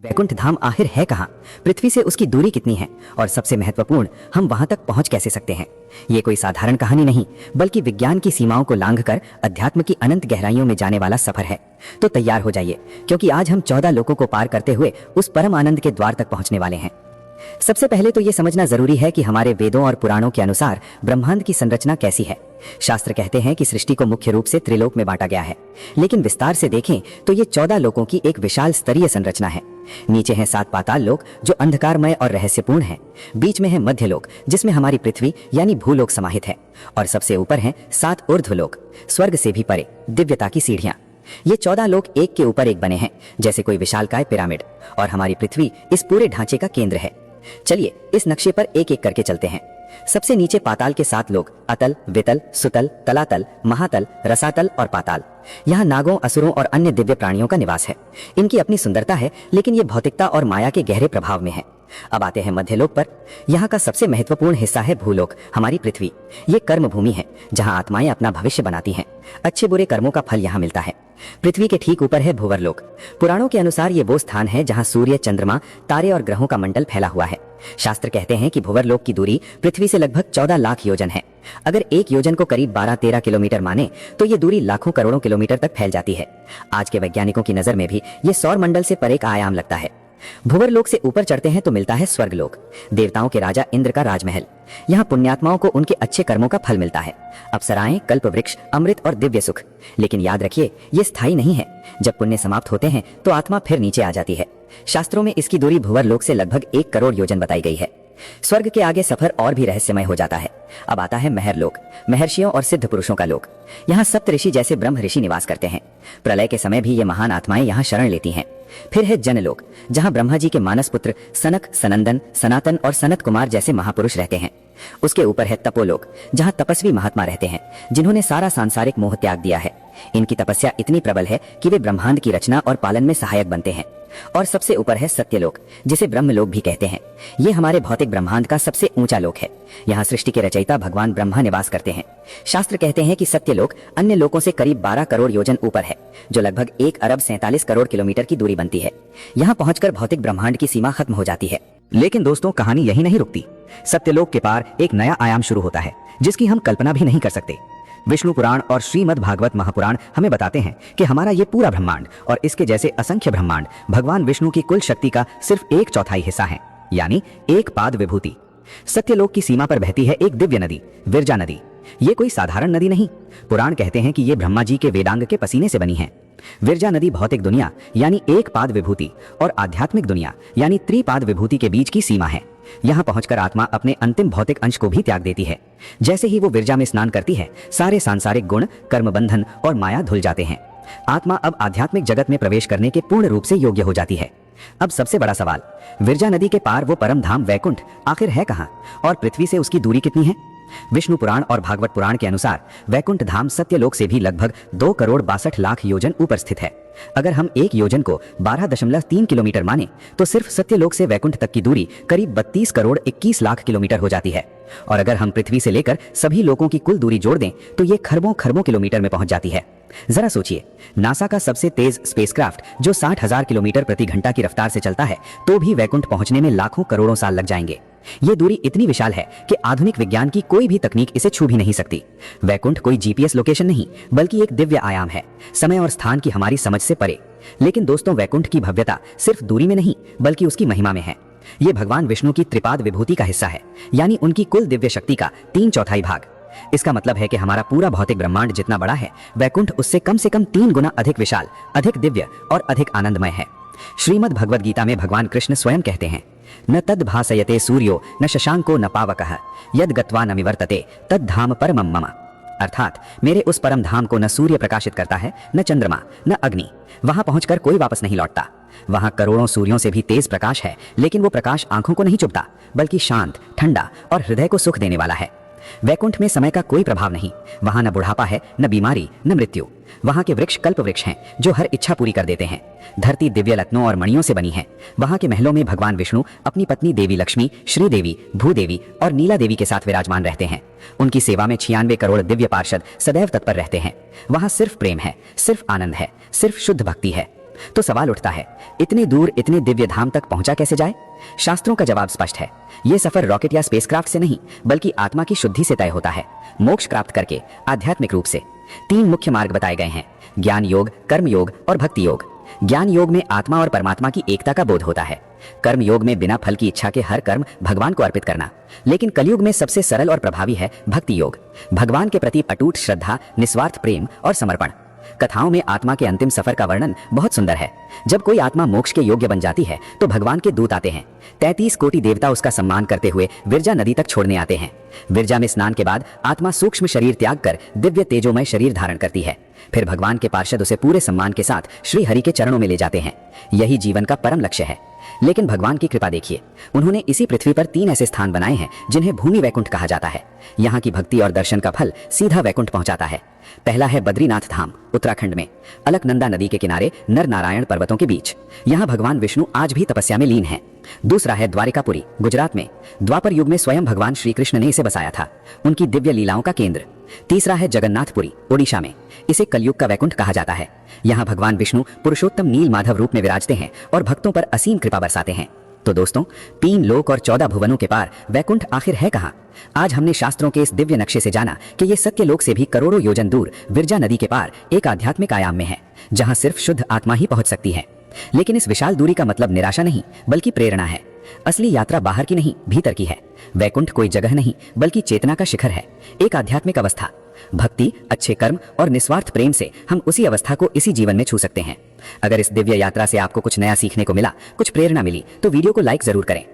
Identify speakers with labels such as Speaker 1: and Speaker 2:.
Speaker 1: वैकुंठ धाम आखिर है कहाँ? पृथ्वी से उसकी दूरी कितनी है? और सबसे महत्वपूर्ण, हम वहां तक पहुंच कैसे सकते हैं? ये कोई साधारण कहानी नहीं, बल्कि विज्ञान की सीमाओं को लांघकर अध्यात्म की अनंत गहराइयों में जाने वाला सफर है। तो तैयार हो जाइए, क्योंकि आज हम 14 लोकों को पार करते हुए उस परम आनंद के द्वार तक पहुंचने वाले हैं। सबसे पहले तो ये समझना जरूरी है कि हमारे वेदों और पुराणों के अनुसार ब्रह्मांड की संरचना कैसी है। शास्त्र कहते हैं कि सृष्टि को मुख्य रूप से त्रिलोक में बांटा गया है, लेकिन विस्तार से देखें तो ये 14 लोकों की एक विशाल स्तरीय संरचना है। नीचे हैं 7 पाताल लोक जो अंधकारमय और रहस्यपूर्ण हैं। बीच में है मध्य लोक जिसमें हमारी पृथ्वी यानी भूलोक समाहित है, और सबसे ऊपर हैं 7 ऊर्ध्वलोक, स्वर्ग से भी परे, दिव्यता की सीढ़ियां। ये 14 लोक एक के ऊपर एक बने हैं, जैसे कोई विशालकाय पिरामिड, और हमारी पृथ्वी इस पूरे ढांचे का केंद्र है। चलिए इस नक्शे पर एक एक करके चलते हैं। सबसे नीचे पाताल के 7 लोक, अतल, वितल, सुतल, तलातल, महातल, रसातल और पाताल। यहाँ नागों, असुरों और अन्य दिव्य प्राणियों का निवास है। इनकी अपनी सुंदरता है, लेकिन ये भौतिकता और माया के गहरे प्रभाव में है। अब आते हैं मध्यलोक पर। यहाँ का सबसे महत्वपूर्ण हिस्सा है भूलोक, हमारी पृथ्वी। ये कर्म भूमि है, जहाँ आत्माएं अपना भविष्य बनाती हैं। अच्छे बुरे कर्मों का फल यहाँ मिलता है। पृथ्वी के ठीक ऊपर है भूवरलोक। पुराणों के अनुसार ये वो स्थान है जहाँ सूर्य, चंद्रमा, तारे और ग्रहों का मंडल फैला हुआ है। शास्त्र कहते हैं कि भूवरलोक की दूरी पृथ्वी से लगभग 14 लाख योजन है। अगर एक योजन को करीब 12-13 किलोमीटर माने तो ये दूरी लाखों करोड़ों किलोमीटर तक फैल जाती है। आज के वैज्ञानिकों की नजर में भी ये सौर मंडल से परे का आयाम लगता है। भूवरलोक से ऊपर चढ़ते हैं तो मिलता है स्वर्गलोक, देवताओं के राजा इंद्र का राजमहल। यहाँ पुण्यात्माओं को उनके अच्छे कर्मों का फल मिलता है। अप्सराएं, कल्प वृक्ष, अमृत और दिव्य सुख। लेकिन याद रखिए, ये स्थायी नहीं है। जब पुण्य समाप्त होते हैं तो आत्मा फिर नीचे आ जाती है। शास्त्रों में इसकी दूरी भूवरलोक से लगभग 1 करोड़ योजन बताई गई है। स्वर्ग के आगे सफर और भी रहस्यमय हो जाता है। अब आता है महरलोक, महर्षियों और सिद्ध पुरुषों का लोक। यहाँ सप्त ऋषि जैसे ब्रह्म ऋषि निवास करते हैं। प्रलय के समय भी ये महान आत्माएं यहाँ शरण लेती हैं। फिर है जनलोक, जहाँ ब्रह्मा जी के मानस पुत्र सनक, सनंदन, सनातन और सनत कुमार जैसे महापुरुष रहते हैं। उसके ऊपर है तपोलोक, जहाँ तपस्वी महात्मा रहते हैं, जिन्होंने सारा सांसारिक मोह त्याग दिया है। इनकी तपस्या इतनी प्रबल है कि वे ब्रह्मांड की रचना और पालन में सहायक बनते हैं। और सबसे ऊपर है सत्यलोक, जिसे ब्रह्मलोक भी कहते हैं। ये हमारे भौतिक ब्रह्मांड का सबसे ऊंचा लोक है। यहाँ सृष्टि के रचयिता भगवान ब्रह्मा निवास करते हैं। शास्त्र कहते हैं कि सत्यलोक अन्य लोकों से करीब 12 करोड़ योजन ऊपर है, जो लगभग 1 अरब 47 करोड़ किलोमीटर की दूरी बनती है। यहाँ पहुंचकर भौतिक ब्रह्मांड की सीमा खत्म हो जाती है।
Speaker 2: लेकिन दोस्तों, कहानी यही नहीं रुकती। सत्यलोक के पार एक नया आयाम शुरू होता है, जिसकी हम कल्पना भी नहीं कर सकते। विष्णु पुराण और श्रीमद् भागवत महापुराण हमें बताते हैं कि हमारा ये पूरा ब्रह्मांड और इसके जैसे असंख्य ब्रह्मांड भगवान विष्णु की कुल शक्ति का सिर्फ 1/4 हिस्सा है, यानी 1 पाद विभूति। सत्यलोक की सीमा पर बहती है एक दिव्य नदी, विरजा नदी। ये कोई साधारण नदी नहीं। पुराण कहते हैं कि ये ब्रह्मा जी के वेदांग के पसीने से बनी है। विरजा नदी भौतिक दुनिया यानी 1 पाद विभूति और आध्यात्मिक दुनिया यानी त्रिपाद विभूति के बीच की सीमा है। यहाँ पहुंचकर आत्मा अपने अंतिम भौतिक अंश को भी त्याग देती है। जैसे ही वो विरजा में स्नान करती है, सारे सांसारिक गुण, कर्म बंधन और माया धुल जाते हैं। आत्मा अब आध्यात्मिक जगत में प्रवेश करने के पूर्ण रूप से योग्य हो जाती है। अब सबसे बड़ा सवाल, विरजा नदी के पार वो परम धाम वैकुंठ आखिर है कहाँ, और पृथ्वी से उसकी दूरी कितनी है? विष्णु पुराण और भागवत पुराण के अनुसार वैकुंठ धाम सत्यलोक से भी लगभग 2 करोड़ 62 लाख योजन ऊपर स्थित है। अगर हम एक योजन को 12.3 किलोमीटर माने तो सिर्फ सत्यलोक से वैकुंठ तक की दूरी करीब 32 करोड़ 21 लाख किलोमीटर हो जाती है। और अगर हम पृथ्वी से लेकर सभी लोकों की कुल दूरी जोड़ दें तो ये खरबों खरबों किलोमीटर में पहुंच जाती है। जरा सोचिए, नासा का सबसे तेज स्पेसक्राफ्ट जो 60,000 किलोमीटर प्रति घंटा की रफ्तार से चलता है, तो भी वैकुंठ पहुंचने में लाखों करोड़ों साल लग जाएंगे। ये दूरी इतनी विशाल है कि आधुनिक विज्ञान की कोई भी तकनीक इसे छू भी नहीं सकती। वैकुंठ कोई जीपीएस लोकेशन नहीं, बल्कि एक दिव्य आयाम है, समय और स्थान की हमारी समझ से परे। लेकिन दोस्तों, वैकुंठ की भव्यता सिर्फ दूरी में नहीं, बल्कि उसकी महिमा में है। ये भगवान विष्णु की त्रिपाद विभूति का हिस्सा है, यानी उनकी कुल दिव्य शक्ति का 3/4 भाग। इसका मतलब है कि हमारा पूरा भौतिक ब्रह्मांड जितना बड़ा है, वैकुंठ उससे कम 3 गुना अधिक विशाल, अधिक दिव्य और अधिक आनंदमय है। श्रीमद् भगवद गीता में भगवान कृष्ण स्वयं कहते हैं, न तद भासयते सूर्यो न शशांको न पावकः यद गत्वा न विवर्तते तद धाम परमं मम। अर्थात मेरे उस परम धाम को न सूर्य प्रकाशित करता है, न चंद्रमा, न अग्नि। वहां पहुंचकर कोई वापस नहीं लौटता। वहां करोड़ों सूर्यों से भी तेज प्रकाश है, लेकिन वो प्रकाश आंखों को नहीं चुभता, बल्कि शांत, ठंडा और हृदय को सुख देने वाला है। वैकुंठ में समय का कोई प्रभाव नहीं। वहां न बुढ़ापा है, न बीमारी, न मृत्यु। वहां के वृक्ष कल्प वृक्ष हैं, जो हर इच्छा पूरी कर देते हैं। धरती दिव्य रत्नों और मणियों से बनी है। वहां के महलों में भगवान विष्णु अपनी पत्नी देवी लक्ष्मी, श्रीदेवी, भूदेवी और नीला देवी के साथ विराजमान रहते हैं। उनकी सेवा में 96 करोड़ दिव्य पार्षद सदैव तत्पर रहते हैं। वहां सिर्फ प्रेम है, सिर्फ आनंद है, सिर्फ शुद्ध भक्ति है।
Speaker 1: तो सवाल उठता है, इतनी दूर इतने दिव्य धाम तक पहुंचा कैसे जाए? शास्त्रों का जवाब स्पष्ट है। यह सफर रॉकेट या स्पेसक्राफ्ट से नहीं, बल्कि आत्मा की शुद्धि से तय होता है, मोक्ष प्राप्त करके, आध्यात्मिक रूप से। 3 मुख्य मार्ग बताए गए हैं: ज्ञान योग, कर्म योग और भक्ति योग। ज्ञान योग में आत्मा और परमात्मा की एकता का बोध होता है। कर्म योग में बिना फल की इच्छा के हर कर्म भगवान को अर्पित करना। लेकिन कलयुग में सबसे सरल और प्रभावी है भक्ति योग, भगवान के प्रति अटूट श्रद्धा, निस्वार्थ प्रेम और समर्पण। कथाओं में आत्मा के अंतिम सफर का वर्णन बहुत सुंदर है। जब कोई आत्मा मोक्ष के योग्य बन जाती है तो भगवान के दूत आते हैं। 33 कोटि देवता उसका सम्मान करते हुए विरजा नदी तक छोड़ने आते हैं। विरजा में स्नान के बाद आत्मा सूक्ष्म शरीर त्याग कर दिव्य तेजोमय शरीर धारण करती है। फिर भगवान के पार्षद उसे पूरे सम्मान के साथ श्री हरि के चरणों में ले जाते हैं। यही जीवन का परम लक्ष्य है। लेकिन भगवान की कृपा देखिए, उन्होंने इसी पृथ्वी पर 3 ऐसे स्थान बनाए हैं जिन्हें भूमि वैकुंठ कहा जाता है। यहाँ की भक्ति और दर्शन का फल सीधा वैकुंठ पहुंचाता है। पहला है बद्रीनाथ धाम, उत्तराखंड में, अलकनंदा नदी के किनारे, नर नारायण पर्वतों के बीच। यहाँ भगवान विष्णु आज भी तपस्या में लीन है। दूसरा है द्वारिकापुरी, गुजरात में, द्वापर युग में स्वयं भगवान श्री कृष्ण ने इसे बसाया था, उनकी दिव्य लीलाओं का केंद्र। तीसरा है जगन्नाथपुरी, ओडिशा में, इसे कलयुग का वैकुंठ कहा जाता है। यहाँ भगवान विष्णु पुरुषोत्तम नील माधव रूप में विराजते हैं और भक्तों पर असीम कृपा बरसाते हैं। तो दोस्तों, 3 लोक और 14 भुवनों के पार वैकुंठ आखिर है कहाँ? आज हमने शास्त्रों के इस दिव्य नक्शे से जाना कि ये सत्य लोक से भी करोड़ों योजन दूर विरजा नदी के पार एक आध्यात्मिक आयाम में है, जहाँ सिर्फ शुद्ध आत्मा ही पहुंच सकती है। लेकिन इस विशाल दूरी का मतलब निराशा नहीं, बल्कि प्रेरणा है। असली यात्रा बाहर की नहीं, भीतर की है। वैकुंठ कोई जगह नहीं, बल्कि चेतना का शिखर है, एक आध्यात्मिक अवस्था। भक्ति, अच्छे कर्म और निस्वार्थ प्रेम से हम उसी अवस्था को इसी जीवन में छू सकते हैं। अगर इस दिव्य यात्रा से आपको कुछ नया सीखने को मिला, कुछ प्रेरणा मिली, तो वीडियो को लाइक जरूर करें।